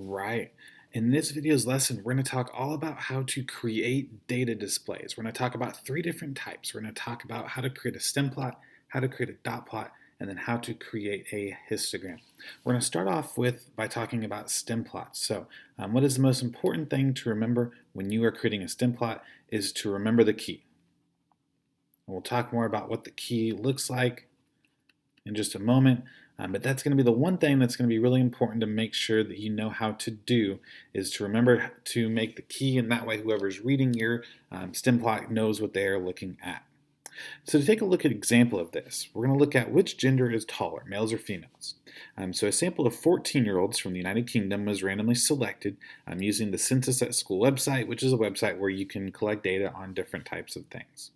Right. In this video's lesson, we're going to talk all about how to create data displays. We're going to talk about three different types. We're going to talk about how to create a stem plot, how to create a dot plot, and then how to create a histogram. We're going to start off by talking about stem plots. What is the most important thing to remember when you are creating a stem plot is to remember the key. And we'll talk more about what the key looks like in just a moment. But that's going to be the one thing that's going to be really important to make sure that you know how to do is to remember to make the key, and that way whoever's reading your stem plot knows what they are looking at. So to take a look at an example of this, we're going to look at which gender is taller, males or females. So a sample of 14-year-olds from the United Kingdom was randomly selected using the Census at School website, which is a website where you can collect data on different types of things.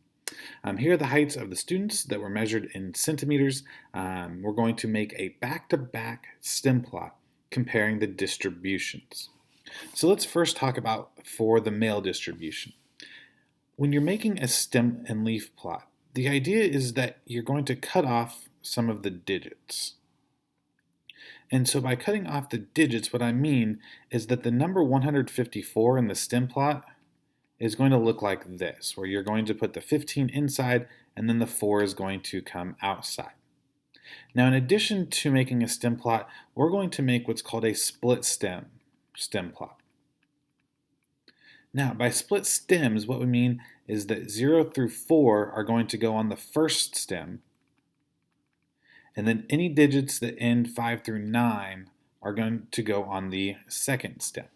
Here are the heights of the students that were measured in centimeters. We're going to make a back-to-back stem plot comparing the distributions. So let's first talk about for the male distribution. When you're making a stem and leaf plot, the idea is that you're going to cut off some of the digits. And so by cutting off the digits, what I mean is that the number 154 in the stem plot is going to look like this, where you're going to put the 15 inside and then the 4 is going to come outside. Now, in addition to making a stem plot, we're going to make what's called a split stem plot. Now, by split stems, what we mean is that 0 through 4 are going to go on the first stem, and then any digits that end 5 through 9 are going to go on the second stem.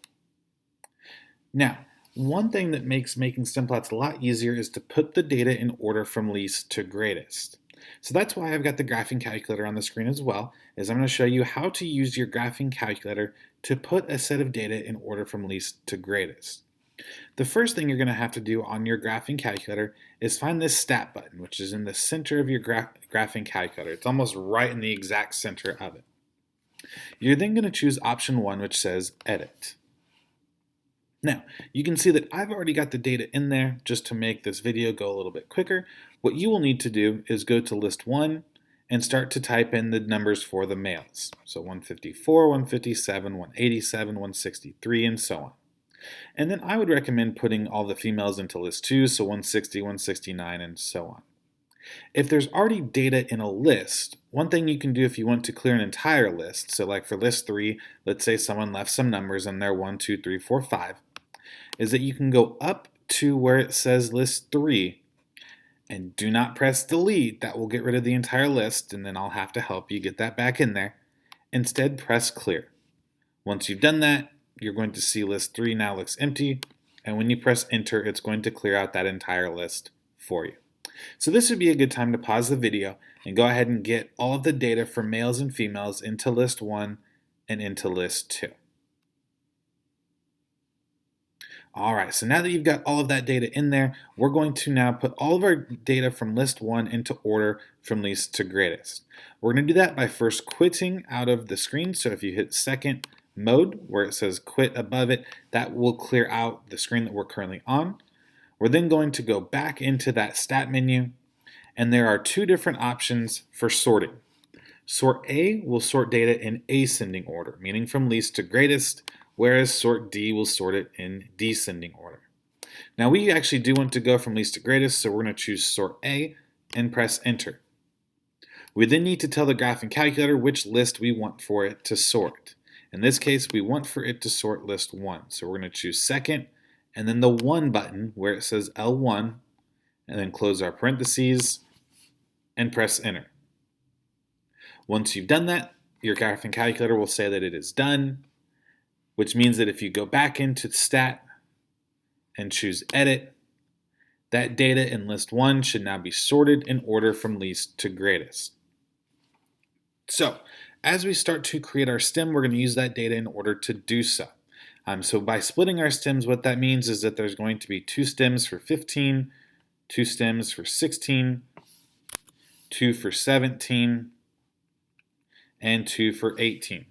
Now, one thing that makes making stem plots a lot easier is to put the data in order from least to greatest. So that's why I've got the graphing calculator on the screen as well, is I'm going to show you how to use your graphing calculator to put a set of data in order from least to greatest. The first thing you're going to have to do on your graphing calculator is find this stat button, which is in the center of your graphing calculator. It's almost right in the exact center of it. You're then going to choose option 1, which says Edit. Now, you can see that I've already got the data in there. Just to make this video go a little bit quicker, what you will need to do is go to list 1 and start to type in the numbers for the males. So 154, 157, 187, 163, and so on. And then I would recommend putting all the females into list 2, so 160, 169, and so on. If there's already data in a list, one thing you can do if you want to clear an entire list, so like for list 3, let's say someone left some numbers in there, 1, 2, 3, 4, 5, is that you can go up to where it says list 3 and do not press delete. That will get rid of the entire list, and then I'll have to help you get that back in there. Instead, press clear. Once you've done that, you're going to see list 3 now looks empty, and when you press enter, it's going to clear out that entire list for you. So this would be a good time to pause the video and go ahead and get all of the data for males and females into list 1 and into list 2. Alright, so now that you've got all of that data in there, we're going to now put all of our data from list 1 into order from least to greatest. We're going to do that by first quitting out of the screen. So if you hit second mode where it says quit above it, that will clear out the screen that we're currently on. We're then going to go back into that stat menu, and there are two different options for sorting. Sort A will sort data in ascending order, meaning from least to greatest, whereas sort D will sort it in descending order. Now we actually do want to go from least to greatest, so we're going to choose sort A and press enter. We then need to tell the graphing calculator which list we want for it to sort. In this case, we want for it to sort list 1, so we're going to choose second, and then the 1 button where it says L1, and then close our parentheses and press enter. Once you've done that, your graphing calculator will say that it is done, which means that if you go back into stat and choose edit, that data in list 1 should now be sorted in order from least to greatest. So as we start to create our stem, we're going to use that data in order to do so. So by splitting our stems, what that means is that there's going to be 2 stems for 15, 2 stems for 16, 2 for 17, and 2 for 18.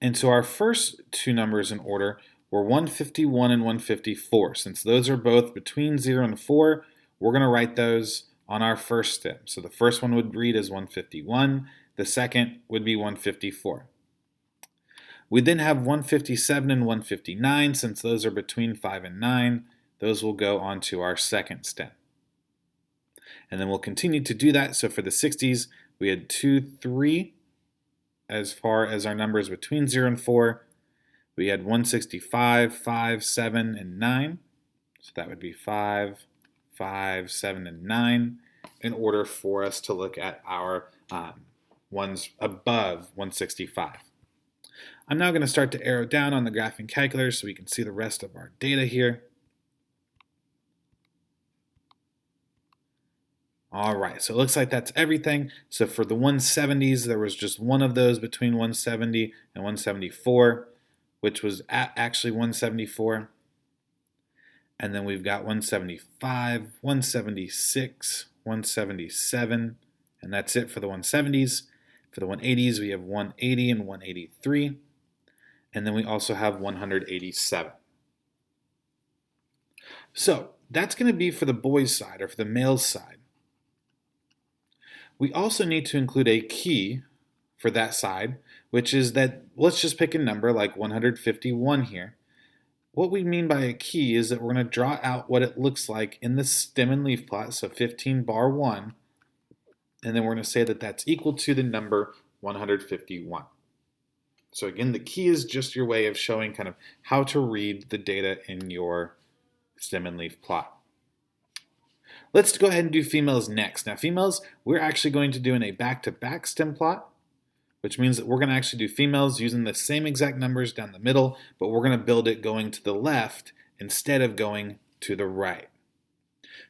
And so our first 2 numbers in order were 151 and 154. Since those are both between 0 and 4, we're going to write those on our first stem. So the first one would read as 151, the second would be 154. We then have 157 and 159. Since those are between 5 and 9, those will go onto our second stem. And then we'll continue to do that. So for the 60s, we had 2, 3 as far as our numbers between 0 and 4. We had 165, 5, 7, and 9. So that would be 5, 5, 7, and 9 in order for us to look at our ones above 165. I'm now going to start to arrow down on the graphing calculator so we can see the rest of our data here. All right, so it looks like that's everything. So for the 170s, there was just one of those between 170 and 174, which was at actually 174. And then we've got 175, 176, 177, and that's it for the 170s. For the 180s, we have 180 and 183, and then we also have 187. So that's going to be for the boys' side, or for the males' side. We also need to include a key for that side, which is that, let's just pick a number like 151 here. What we mean by a key is that we're going to draw out what it looks like in the stem and leaf plot, so 15 bar 1, and then we're going to say that that's equal to the number 151. So again, the key is just your way of showing kind of how to read the data in your stem and leaf plot. Let's go ahead and do females next. Now females, we're actually going to do in a back-to-back stem plot, which means that we're going to actually do females using the same exact numbers down the middle, but we're going to build it going to the left instead of going to the right.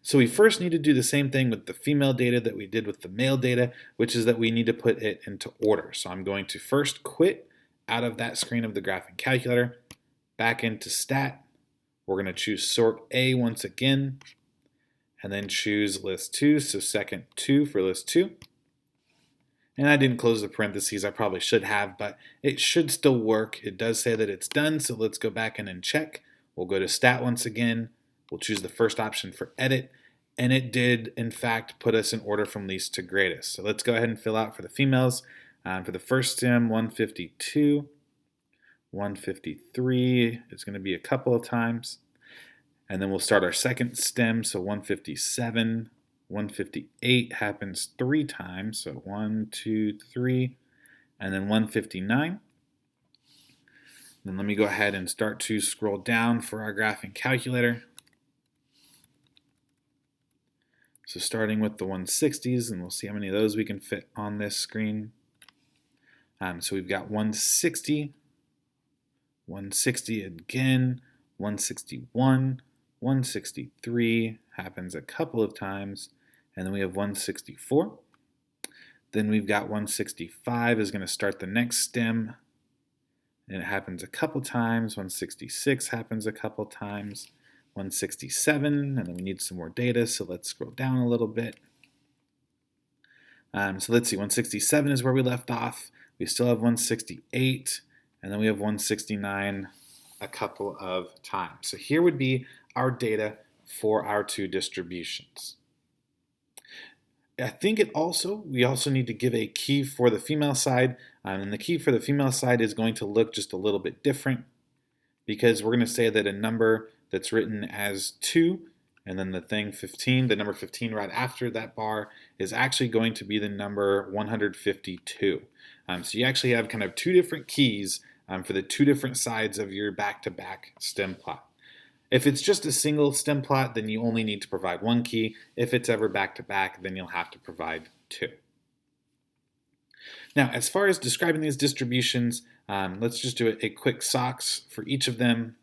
So we first need to do the same thing with the female data that we did with the male data, which is that we need to put it into order. So I'm going to first quit out of that screen of the graphing calculator, back into stat. We're going to choose sort A once again, and then choose list 2, so second 2 for list 2. And I didn't close the parentheses, I probably should have, but it should still work. It does say that it's done, so let's go back in and check. We'll go to stat once again. We'll choose the first option for edit, and it did, in fact, put us in order from least to greatest. So let's go ahead and fill out for the females. For the first stem, 152, 153 is going to be a couple of times. And then we'll start our second stem, so 157, 158 happens 3 times, so 1, 2, 3, and then 159. Then let me go ahead and start to scroll down for our graphing calculator. So starting with the 160s, and we'll see how many of those we can fit on this screen. So we've got 160, 160 again, 161, 163 happens a couple of times, and then we have 164. Then we've got 165 is going to start the next stem, and it happens a couple times. 166 happens a couple times. 167, and then we need some more data, so let's scroll down a little bit. So let's see, 167 is where we left off. We still have 168, and then we have 169 a couple of times. So here would be our data for our 2 distributions. I think we also need to give a key for the female side, and the key for the female side is going to look just a little bit different, because we're going to say that a number that's written as 2, and then the thing 15, the number 15 right after that bar, is actually going to be the number 152. So you actually have kind of 2 different keys for the 2 different sides of your back-to-back stem plot. If it's just a single stem plot, then you only need to provide 1 key. If it's ever back-to-back, then you'll have to provide 2. Now, as far as describing these distributions, let's just do a quick SOX for each of them.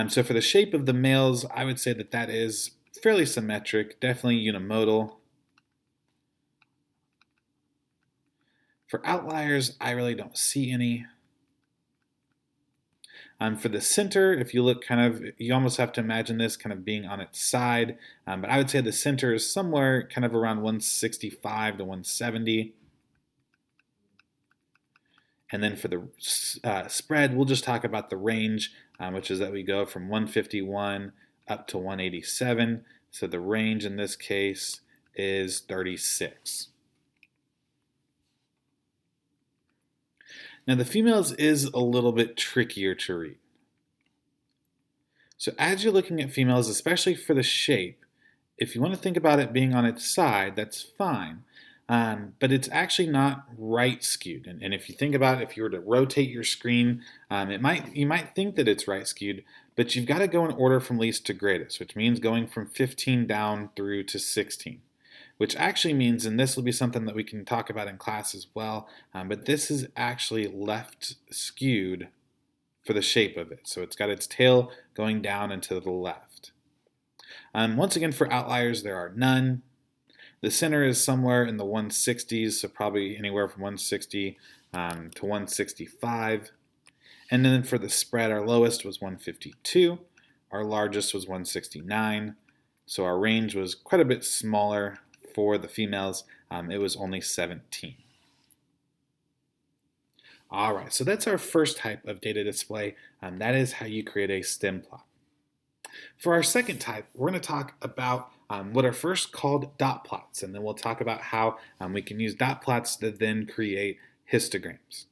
So for the shape of the males, I would say that that is fairly symmetric, definitely unimodal. For outliers, I really don't see any. For the center, if you look you almost have to imagine this kind of being on its side, but I would say the center is somewhere kind of around 165 to 170. And then for the spread, we'll just talk about the range, which is that we go from 151 up to 187. So the range in this case is 36. Now the females is a little bit trickier to read. So as you're looking at females, especially for the shape, if you want to think about it being on its side, that's fine. But it's actually not right skewed. And if you think about it, if you were to rotate your screen, you might think that it's right skewed, but you've got to go in order from least to greatest, which means going from 15 down through to 16. Which actually means, and this will be something that we can talk about in class as well, but this is actually left skewed for the shape of it. So it's got its tail going down and to the left. Once again, for outliers, there are none. The center is somewhere in the 160s, so probably anywhere from 160 to 165. And then for the spread, our lowest was 152. Our largest was 169. So our range was quite a bit smaller for the females. It was only 17. All right, so that's our first type of data display. That is how you create a stem plot. For our second type, we're going to talk about what are first called dot plots, and then we'll talk about how we can use dot plots to then create histograms.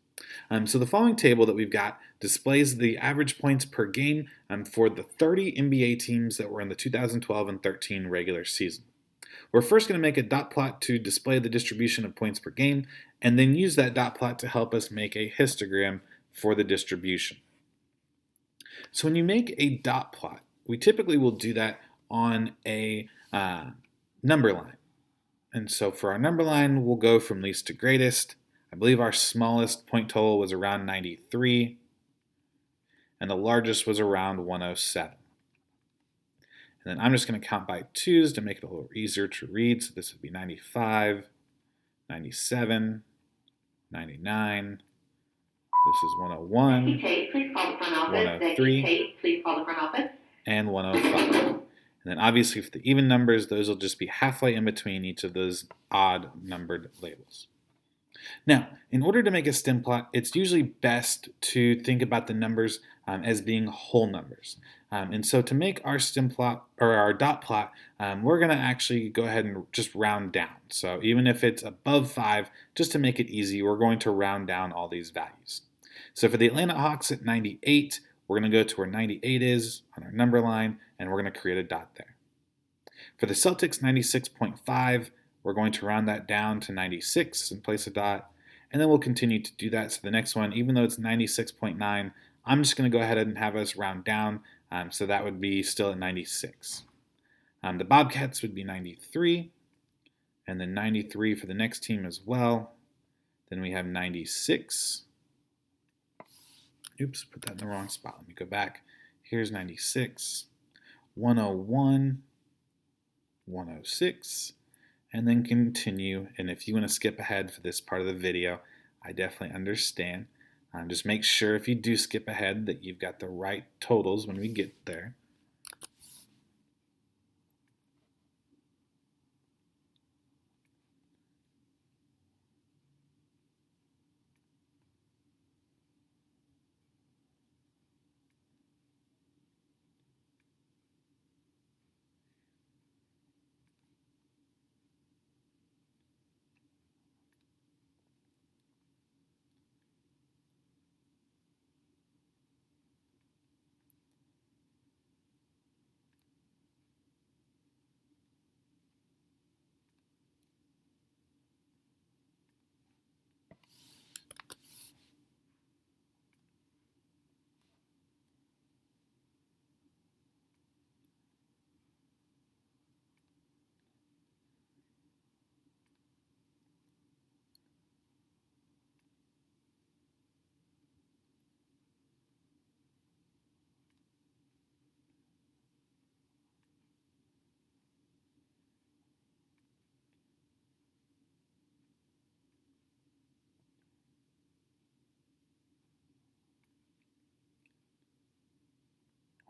So the following table that we've got displays the average points per game for the 30 NBA teams that were in the 2012 and 13 regular season. We're first going to make a dot plot to display the distribution of points per game, and then use that dot plot to help us make a histogram for the distribution. So when you make a dot plot, we typically will do that on a number line. And so for our number line, we'll go from least to greatest. I believe our smallest point total was around 93, and the largest was around 107. And then I'm just going to count by twos to make it a little easier to read. So this would be 95, 97, 99. This is 101, 103, and 105. And then obviously for the even numbers, those will just be halfway in between each of those odd numbered labels. Now, in order to make a stem plot, it's usually best to think about the numbers as being whole numbers. And so to make our stem plot or our dot plot, we're going to actually go ahead and just round down. So even if it's above 5, just to make it easy, we're going to round down all these values. So for the Atlanta Hawks at 98, we're going to go to where 98 is on our number line, and we're going to create a dot there. For the Celtics, 96.5, we're going to round that down to 96 and place a dot, and then we'll continue to do that. So the next one, even though it's 96.9, I'm just going to go ahead and have us round down, so that would be still at 96. The Bobcats would be 93, and then 93 for the next team as well. Then we have 96. Oops, put that in the wrong spot. Let me go back. Here's 96, 101, 106, and then continue. And if you want to skip ahead for this part of the video, I definitely understand. Just make sure if you do skip ahead that you've got the right totals when we get there.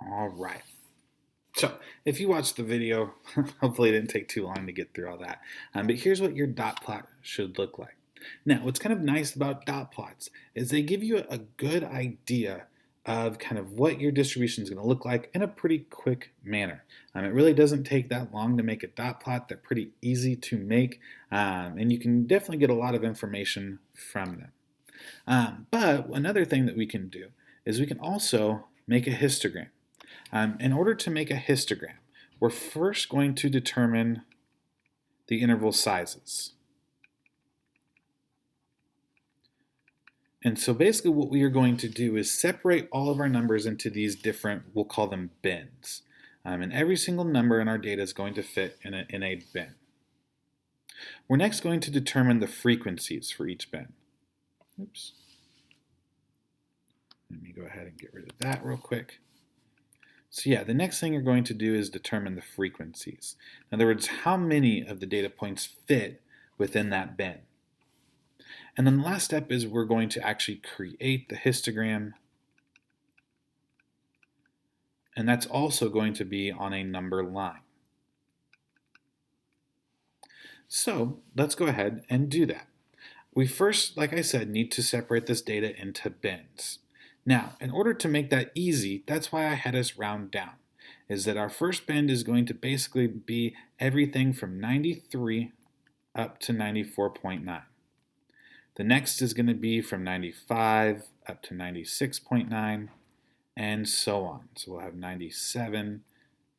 All right. So if you watched the video, hopefully it didn't take too long to get through all that. But here's what your dot plot should look like. Now, what's kind of nice about dot plots is they give you a good idea of kind of what your distribution is going to look like in a pretty quick manner. It really doesn't take that long to make a dot plot. They're pretty easy to make, and you can definitely get a lot of information from them. But another thing that we can do is we can also make a histogram. In order to make a histogram, we're first going to determine the interval sizes. And so basically what we are going to do is separate all of our numbers into these different, we'll call them bins. And every single number in our data is going to fit in a bin. We're next going to determine the frequencies for each bin. Oops. Let me go ahead and get rid of that real quick. So yeah, the next thing you're going to do is determine the frequencies. In other words, how many of the data points fit within that bin. And then the last step is we're going to actually create the histogram. And that's also going to be on a number line. So let's go ahead and do that. We first, like I said, need to separate this data into bins. Now, in order to make that easy, that's why I had us round down, is that our first bin is going to basically be everything from 93 up to 94.9. The next is going to be from 95 up to 96.9, and so on. So we'll have 97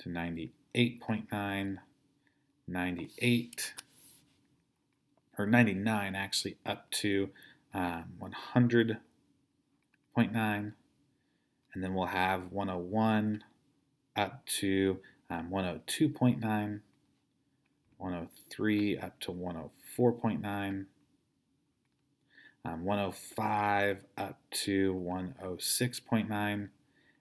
to 98.9, 98, or 99 actually, up to 100.9, and then we'll have 101 up to 102.9, 103 up to 104.9, 105 up to 106.9, and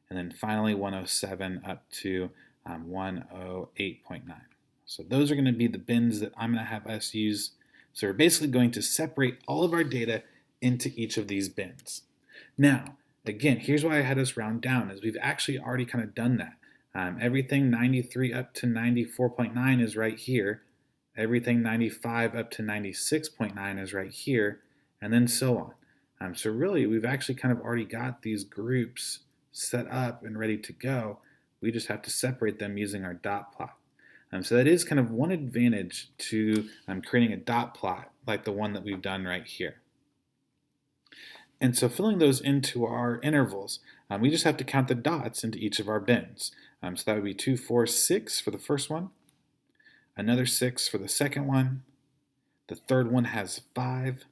then finally 107 up to 108.9. So those are going to be the bins that I'm going to have us use. So we're basically going to separate all of our data into each of these bins. Now, again, here's why I had us round down, is we've actually already kind of done that. Everything 93 up to 94.9 is right here. Everything 95 up to 96.9 is right here, and then so on. So really, we've actually kind of already got these groups set up and ready to go. We just have to separate them using our dot plot. So that is kind of one advantage to creating a dot plot like the one that we've done right here. And so filling those into our intervals, we just have to count the dots into each of our bins. So that would be 2, 4, 6 for the first one, another 6 for the second one, the third one has 5,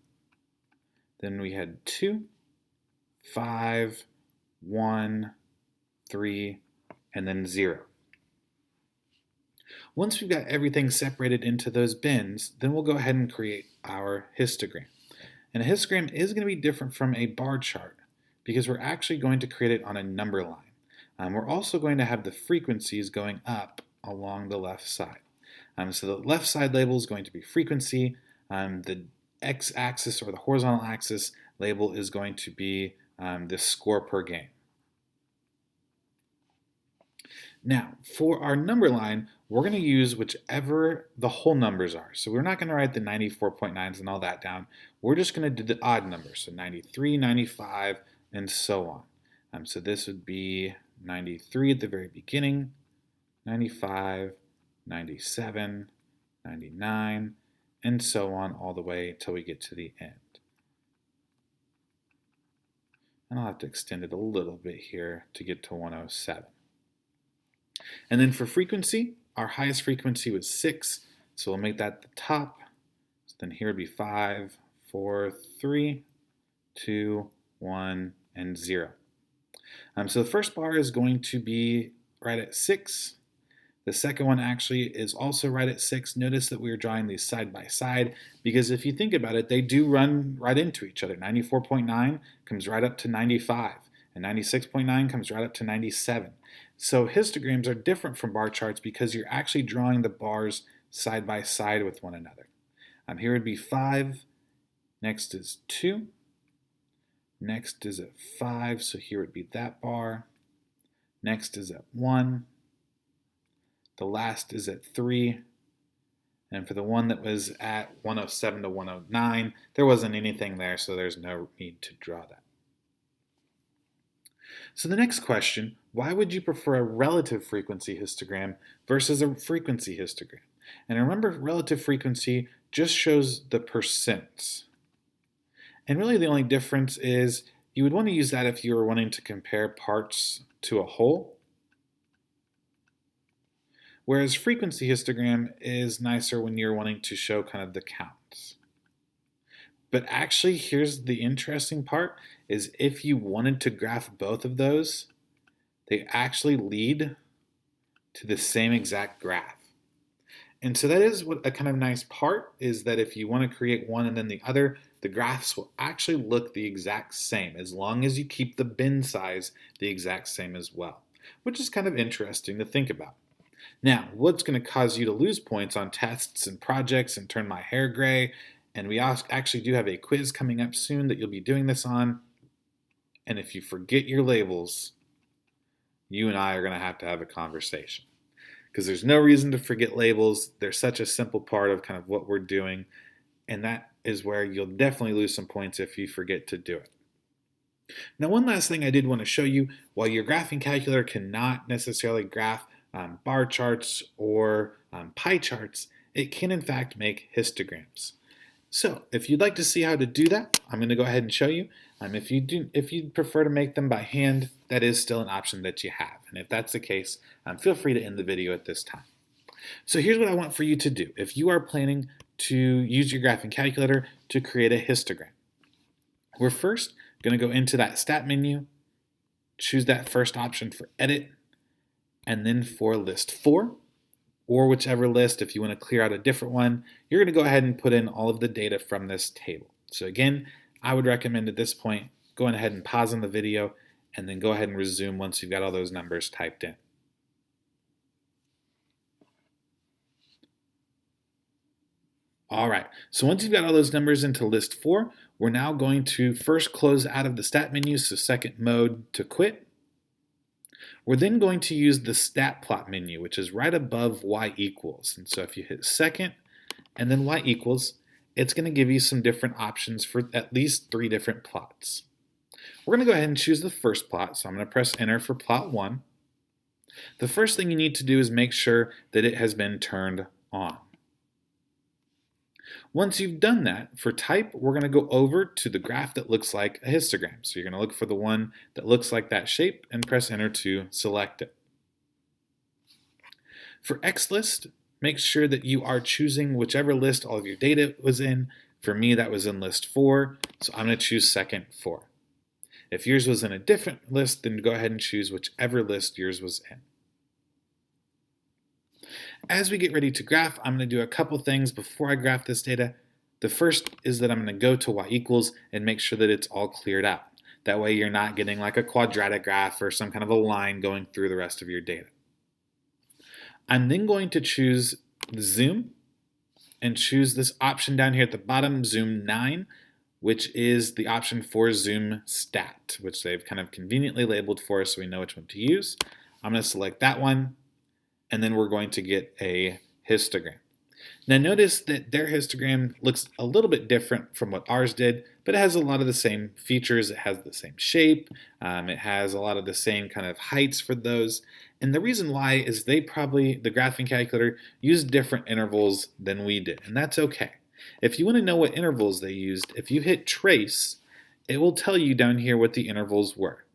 then we had 2, 5, 1, 3, and then 0. Once we've got everything separated into those bins, then we'll go ahead and create our histogram. And a histogram is going to be different from a bar chart because we're actually going to create it on a number line. We're also going to have the frequencies going up along the left side. So the left side label is going to be frequency. The x-axis or the horizontal axis label is going to be the score per game. Now, for our number line, we're going to use whichever the whole numbers are. So we're not going to write the 94.9s and all that down. We're just going to do the odd numbers, so 93, 95, and so on. So this would be 93 at the very beginning, 95, 97, 99, and so on all the way till we get to the end. And I'll have to extend it a little bit here to get to 107. And then for frequency, our highest frequency was 6, so we'll make that the top. So then here would be 5, 4, 3, 2, 1, and 0. So the first bar is going to be right at 6. The second one actually is also right at 6. Notice that we are drawing these side by side because if you think about it, they do run right into each other. 94.9 comes right up to 95, and 96.9 comes right up to 97. So histograms are different from bar charts because you're actually drawing the bars side by side with one another. Here would be 5, next is 2, next is at 5, so here would be that bar, next is at 1, the last is at 3, and for the one that was at 107 to 109, there wasn't anything there, so there's no need to draw that. So the next question, why would you prefer a relative frequency histogram versus a frequency histogram? And remember, relative frequency just shows the percents. And really the only difference is you would want to use that if you were wanting to compare parts to a whole, whereas frequency histogram is nicer when you're wanting to show kind of the counts. But actually, here's the interesting part, is if you wanted to graph both of those, they actually lead to the same exact graph. And so that is what a kind of nice part is, that if you want to create one and then the other, the graphs will actually look the exact same as long as you keep the bin size the exact same as well, which is kind of interesting to think about. Now, what's going to cause you to lose points on tests and projects and turn my hair gray, and we actually do have a quiz coming up soon that you'll be doing this on, and if you forget your labels, you and I are going to have a conversation. Because there's no reason to forget labels. They're such a simple part of kind of what we're doing, and that is where you'll definitely lose some points if you forget to do it. Now, one last thing I did want to show you, while your graphing calculator cannot necessarily graph bar charts or pie charts, it can in fact make histograms. So if you'd like to see how to do that, I'm going to go ahead and show you. If you prefer to make them by hand, that is still an option that you have. And if that's the case, feel free to end the video at this time. So here's what I want for you to do. If you are planning to use your graphing calculator to create a histogram, we're first going to go into that stat menu, choose that first option for edit, and then for list 4, or whichever list, if you want to clear out a different one, you're going to go ahead and put in all of the data from this table. So again, I would recommend at this point going ahead and pausing the video and then go ahead and resume once you've got all those numbers typed in. All right, so once you've got all those numbers into list 4, we're now going to first close out of the stat menu, so second mode to quit. We're then going to use the stat plot menu, which is right above y equals. And so if you hit second and then y equals, it's going to give you some different options for at least 3 different plots. We're going to go ahead and choose the first plot, so I'm going to press enter for plot 1. The first thing you need to do is make sure that it has been turned on. Once you've done that, for type, we're going to go over to the graph that looks like a histogram. So you're going to look for the one that looks like that shape and press enter to select it. For XList, make sure that you are choosing whichever list all of your data was in. For me, that was in list 4, so I'm going to choose second 4. If yours was in a different list, then go ahead and choose whichever list yours was in. As we get ready to graph, I'm going to do a couple things before I graph this data. The first is that I'm going to go to y equals and make sure that it's all cleared out. That way you're not getting like a quadratic graph or some kind of a line going through the rest of your data. I'm then going to choose the zoom and choose this option down here at the bottom, zoom 9, which is the option for zoom stat, which they've kind of conveniently labeled for us so we know which one to use. I'm going to select that one, and then we're going to get a histogram. Now notice that their histogram looks a little bit different from what ours did, but it has a lot of the same features. It has the same shape. It has a lot of the same kind of heights for those. And the reason why is the graphing calculator used different intervals than we did, and that's okay. If you want to know what intervals they used, if you hit trace, it will tell you down here what the intervals were.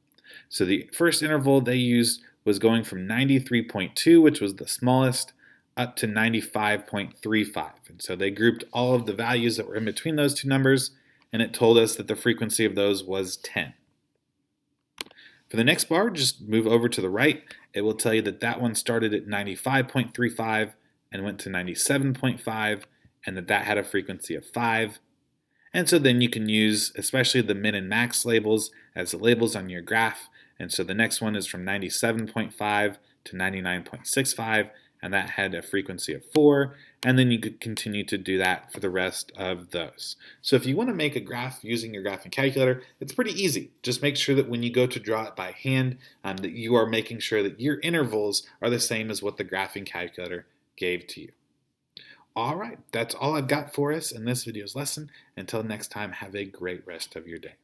So the first interval they used was going from 93.2, which was the smallest, up to 95.35. And so they grouped all of the values that were in between those two numbers, and it told us that the frequency of those was 10. For the next bar, just move over to the right. It will tell you that that one started at 95.35 and went to 97.5, and that had a frequency of 5. And so then you can use especially the min and max labels as the labels on your graph. And so the next one is from 97.5 to 99.65, and that had a frequency of 4. And then you could continue to do that for the rest of those. So if you want to make a graph using your graphing calculator, it's pretty easy. Just make sure that when you go to draw it by hand, that you are making sure that your intervals are the same as what the graphing calculator gave to you. All right, that's all I've got for us in this video's lesson. Until next time, have a great rest of your day.